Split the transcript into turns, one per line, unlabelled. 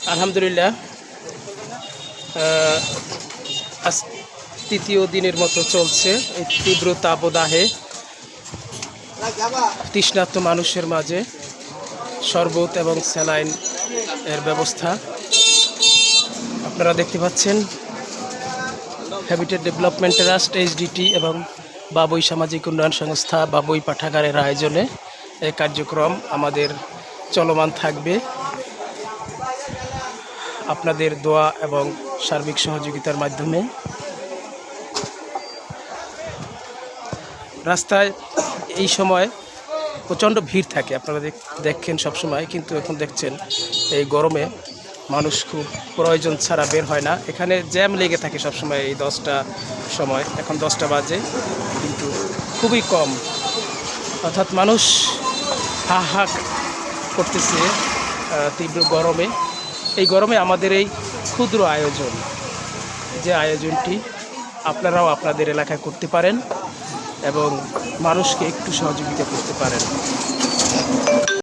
আলহামদুলিল্লাহ, আজ তৃতীয় দিনের মতো চলছে এই তীব্র তাপদাহে তৃষ্ণার্ত মানুষের মাঝে শরবত এবং স্যালাইন এর ব্যবস্থা আপনারা দেখতে পাচ্ছেন। হ্যাবিটেট ডেভেলপমেন্ট ট্রাস্ট এইচডিটি এবং বাবুই সামাজিক উন্নয়ন সংস্থা বাবুই পাঠাগারের আয়োজনে এই কার্যক্রম আমাদের চলমান থাকবে। আপনাদের দোয়া এবং সার্বিক সহযোগিতার মাধ্যমে রাস্তায় এই সময় প্রচণ্ড ভিড় থাকে, আপনারা দেখেন সবসময়, কিন্তু এখন দেখছেন এই গরমে মানুষ খুব প্রয়োজন ছাড়া বের হয় না। এখানে জ্যাম লেগে থাকে সবসময় এই 10টা সময়, এখন 10টা বাজে কিন্তু খুবই কম, অর্থাৎ মানুষ হা হা করতেছে তীব্র গরমে। এই গরমে আমাদের এই ক্ষুদ্র আয়োজন, যে আয়োজনটি আপনারাও আপনাদের এলাকায় করতে পারেন এবং মানুষকে একটু সহযোগিতা করতে পারেন।